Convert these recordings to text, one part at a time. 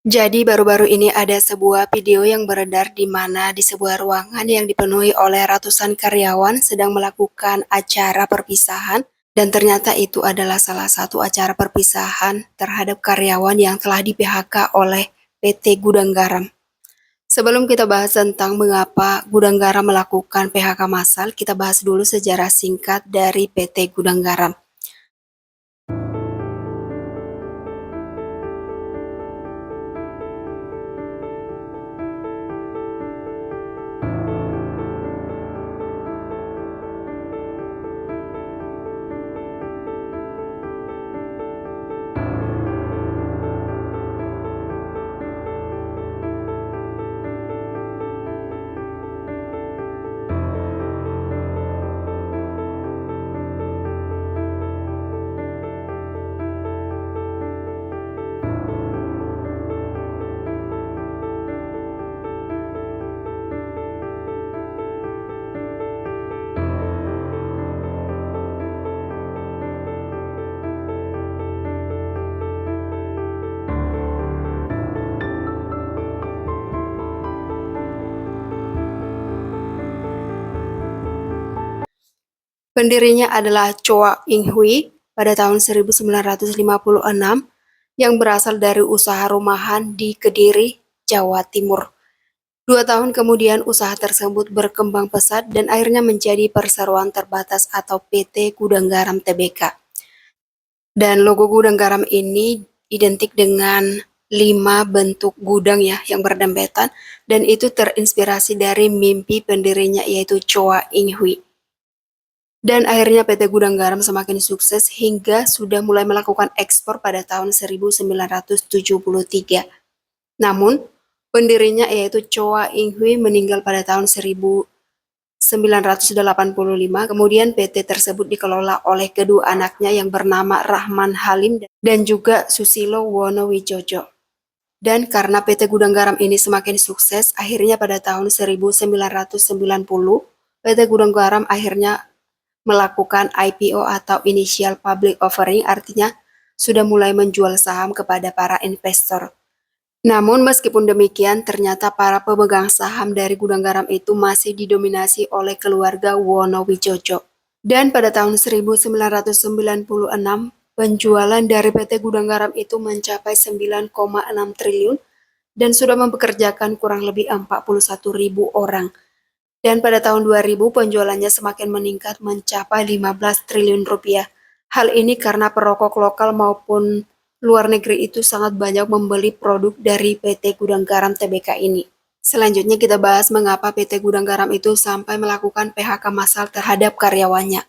Jadi baru-baru ini ada sebuah video yang beredar di mana di sebuah ruangan yang dipenuhi oleh ratusan karyawan sedang melakukan acara perpisahan dan ternyata itu adalah salah satu acara perpisahan terhadap karyawan yang telah di-PHK oleh PT Gudang Garam. Sebelum kita bahas tentang mengapa Gudang Garam melakukan PHK massal, kita bahas dulu sejarah singkat dari PT Gudang Garam. Pendirinya adalah Choa In Hui pada tahun 1956 yang berasal dari usaha rumahan di Kediri, Jawa Timur. 2 tahun kemudian usaha tersebut berkembang pesat dan akhirnya menjadi perseroan terbatas atau PT Gudang Garam Tbk. Dan logo Gudang Garam ini identik dengan 5 bentuk gudang ya yang berdempetan dan itu terinspirasi dari mimpi pendirinya yaitu Choa In Hui. Dan akhirnya PT Gudang Garam semakin sukses hingga sudah mulai melakukan ekspor pada tahun 1973. Namun, pendirinya yaitu Choa In Hui meninggal pada tahun 1985, kemudian PT tersebut dikelola oleh kedua anaknya yang bernama Rahman Halim dan juga Susilo Wonowijojo. Dan karena PT Gudang Garam ini semakin sukses, akhirnya pada tahun 1990, PT Gudang Garam akhirnya melakukan IPO atau Initial Public Offering, artinya sudah mulai menjual saham kepada para investor. Namun meskipun demikian, ternyata para pemegang saham dari Gudang Garam itu masih didominasi oleh keluarga Wonowijojo. Dan pada tahun 1996, penjualan dari PT Gudang Garam itu mencapai 9,6 triliun dan sudah mempekerjakan kurang lebih 41.000 orang. Dan pada tahun 2000 penjualannya semakin meningkat mencapai 15 triliun rupiah. Hal ini karena perokok lokal maupun luar negeri itu sangat banyak membeli produk dari PT Gudang Garam Tbk ini. Selanjutnya kita bahas mengapa PT Gudang Garam itu sampai melakukan PHK massal terhadap karyawannya.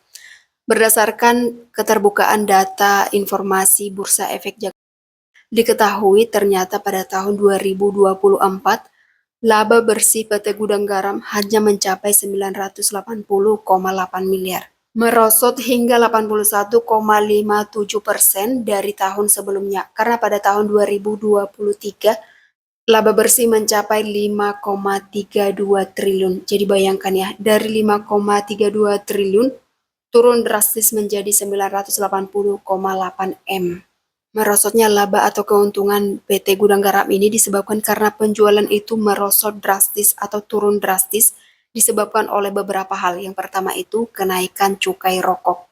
Berdasarkan keterbukaan data informasi Bursa Efek Jakarta, diketahui ternyata pada tahun 2024 laba bersih PT Gudang Garam hanya mencapai 980,8 miliar, merosot hingga 81,57% dari tahun sebelumnya. Karena pada tahun 2023 laba bersih mencapai 5,32 triliun. Jadi bayangkan ya, dari 5,32 triliun turun drastis menjadi 980,8 M. Merosotnya laba atau keuntungan PT Gudang Garam ini disebabkan karena penjualan itu merosot drastis atau turun drastis disebabkan oleh beberapa hal. Yang pertama itu kenaikan cukai rokok.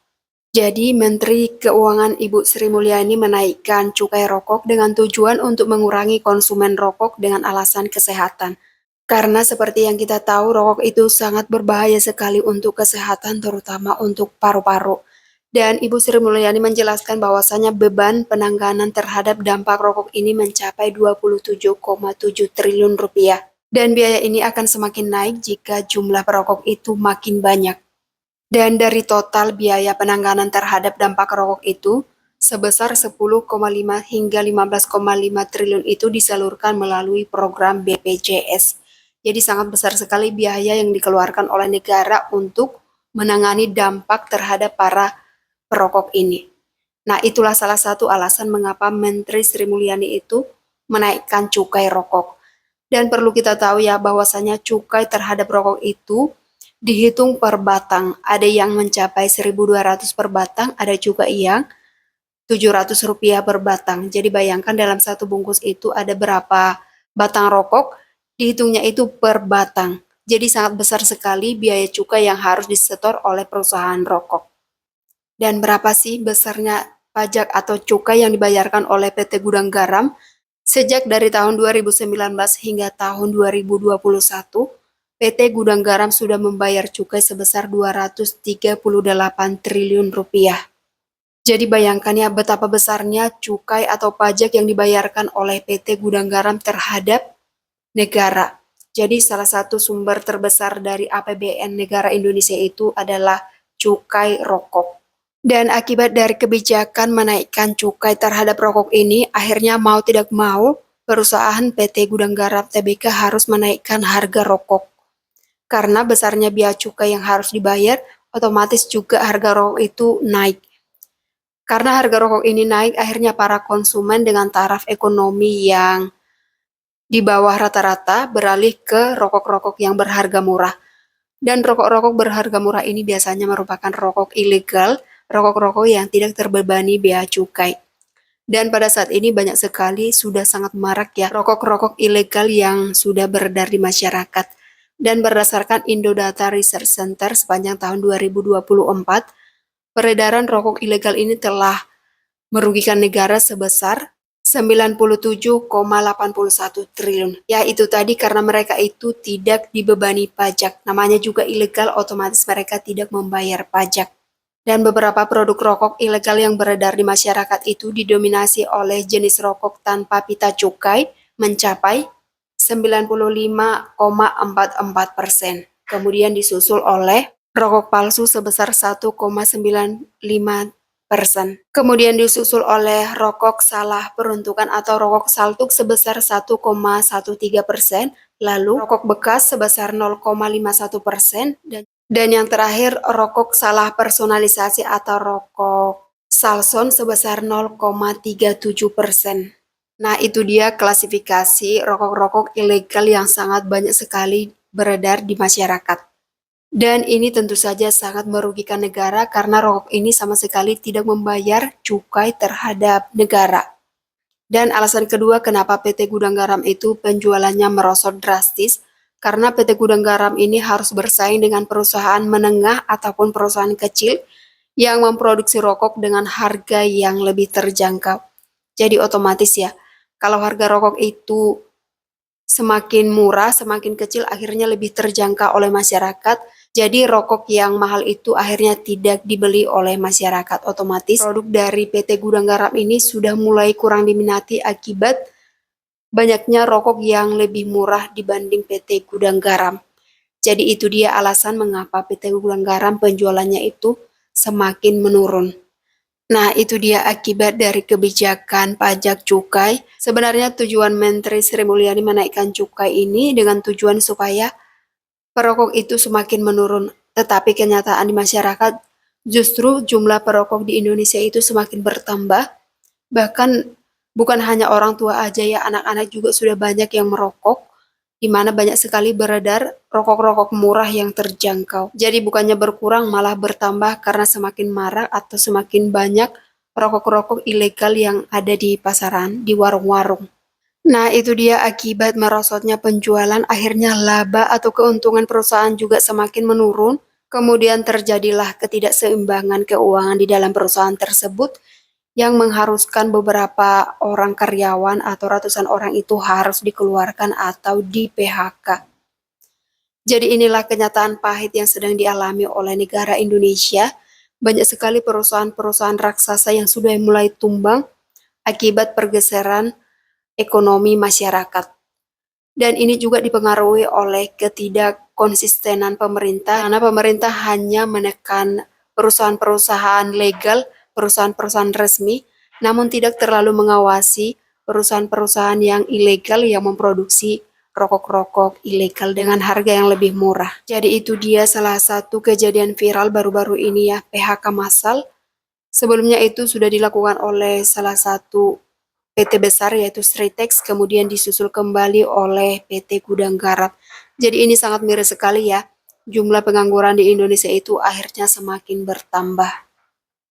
Jadi Menteri Keuangan Ibu Sri Mulyani menaikkan cukai rokok dengan tujuan untuk mengurangi konsumen rokok dengan alasan kesehatan. Karena seperti yang kita tahu, rokok itu sangat berbahaya sekali untuk kesehatan, terutama untuk paru-paru. Dan Ibu Sri Mulyani menjelaskan bahwasanya beban penanganan terhadap dampak rokok ini mencapai 27,7 triliun rupiah. Dan biaya ini akan semakin naik jika jumlah perokok itu makin banyak. Dan dari total biaya penanganan terhadap dampak rokok itu, sebesar 10,5 hingga 15,5 triliun itu disalurkan melalui program BPJS. Jadi sangat besar sekali biaya yang dikeluarkan oleh negara untuk menangani dampak terhadap para perokok ini. Nah, itulah salah satu alasan mengapa Menteri Sri Mulyani itu menaikkan cukai rokok. Dan perlu kita tahu ya bahwasanya cukai terhadap rokok itu dihitung per batang. Ada yang mencapai 1.200 per batang, ada juga yang Rp700 per batang. Jadi bayangkan dalam satu bungkus itu ada berapa batang rokok, dihitungnya itu per batang. Jadi sangat besar sekali biaya cukai yang harus disetor oleh perusahaan rokok. Dan berapa sih besarnya pajak atau cukai yang dibayarkan oleh PT Gudang Garam? Sejak dari tahun 2019 hingga tahun 2021, PT Gudang Garam sudah membayar cukai sebesar Rp238 triliun. Jadi bayangkan ya betapa besarnya cukai atau pajak yang dibayarkan oleh PT Gudang Garam terhadap negara. Jadi salah satu sumber terbesar dari APBN negara Indonesia itu adalah cukai rokok. Dan akibat dari kebijakan menaikkan cukai terhadap rokok ini, akhirnya mau tidak mau, perusahaan PT Gudang Garam Tbk harus menaikkan harga rokok. Karena besarnya biaya cukai yang harus dibayar, otomatis juga harga rokok itu naik. Karena harga rokok ini naik, akhirnya para konsumen dengan taraf ekonomi yang di bawah rata-rata beralih ke rokok-rokok yang berharga murah. Dan rokok-rokok berharga murah ini biasanya merupakan rokok ilegal, rokok-rokok yang tidak terbebani bea cukai. Dan pada saat ini banyak sekali sudah sangat marak ya rokok-rokok ilegal yang sudah beredar di masyarakat. Dan berdasarkan Indodata Research Center sepanjang tahun 2024, peredaran rokok ilegal ini telah merugikan negara sebesar 97,81 triliun. Ya itu tadi karena mereka itu tidak dibebani pajak. Namanya juga ilegal, otomatis mereka tidak membayar pajak. Dan beberapa produk rokok ilegal yang beredar di masyarakat itu didominasi oleh jenis rokok tanpa pita cukai mencapai 95,44%. Kemudian disusul oleh rokok palsu sebesar 1,95%. Kemudian disusul oleh rokok salah peruntukan atau rokok saltuk sebesar 1,13%, lalu rokok bekas sebesar 0,51%, dan yang terakhir rokok salah personalisasi atau rokok Salson sebesar 0,37%. Nah itu dia klasifikasi rokok-rokok ilegal yang sangat banyak sekali beredar di masyarakat. Dan ini tentu saja sangat merugikan negara karena rokok ini sama sekali tidak membayar cukai terhadap negara. Dan alasan kedua kenapa PT Gudang Garam itu penjualannya merosot drastis, karena PT Gudang Garam ini harus bersaing dengan perusahaan menengah ataupun perusahaan kecil yang memproduksi rokok dengan harga yang lebih terjangkau. Jadi otomatis ya, kalau harga rokok itu semakin murah, semakin kecil, akhirnya lebih terjangkau oleh masyarakat. Jadi rokok yang mahal itu akhirnya tidak dibeli oleh masyarakat. Otomatis produk dari PT Gudang Garam ini sudah mulai kurang diminati akibat banyaknya rokok yang lebih murah dibanding PT Gudang Garam. Jadi itu dia alasan mengapa PT Gudang Garam penjualannya itu semakin menurun. Nah, itu dia akibat dari kebijakan pajak cukai. Sebenarnya tujuan Menteri Sri Mulyani menaikkan cukai ini dengan tujuan supaya perokok itu semakin menurun. Tetapi kenyataan di masyarakat justru jumlah perokok di Indonesia itu semakin bertambah. Bahkan bukan hanya orang tua aja ya, anak-anak juga sudah banyak yang merokok, di mana banyak sekali beredar rokok-rokok murah yang terjangkau. Jadi bukannya berkurang malah bertambah karena semakin marak atau semakin banyak rokok-rokok ilegal yang ada di pasaran, di warung-warung. Nah, itu dia akibat merosotnya penjualan, akhirnya laba atau keuntungan perusahaan juga semakin menurun. Kemudian terjadilah ketidakseimbangan keuangan di dalam perusahaan tersebut yang mengharuskan beberapa orang karyawan atau ratusan orang itu harus dikeluarkan atau di-PHK. Jadi inilah kenyataan pahit yang sedang dialami oleh negara Indonesia. Banyak sekali perusahaan-perusahaan raksasa yang sudah mulai tumbang akibat pergeseran ekonomi masyarakat. Dan ini juga dipengaruhi oleh ketidakkonsistenan pemerintah, karena pemerintah hanya menekan perusahaan-perusahaan legal, perusahaan-perusahaan resmi, namun tidak terlalu mengawasi perusahaan-perusahaan yang ilegal yang memproduksi rokok-rokok ilegal dengan harga yang lebih murah. Jadi itu dia salah satu kejadian viral baru-baru ini ya, PHK massal. Sebelumnya itu sudah dilakukan oleh salah satu PT besar yaitu Sritex, kemudian disusul kembali oleh PT Gudang Garam. Jadi ini sangat miris sekali ya, jumlah pengangguran di Indonesia itu akhirnya semakin bertambah.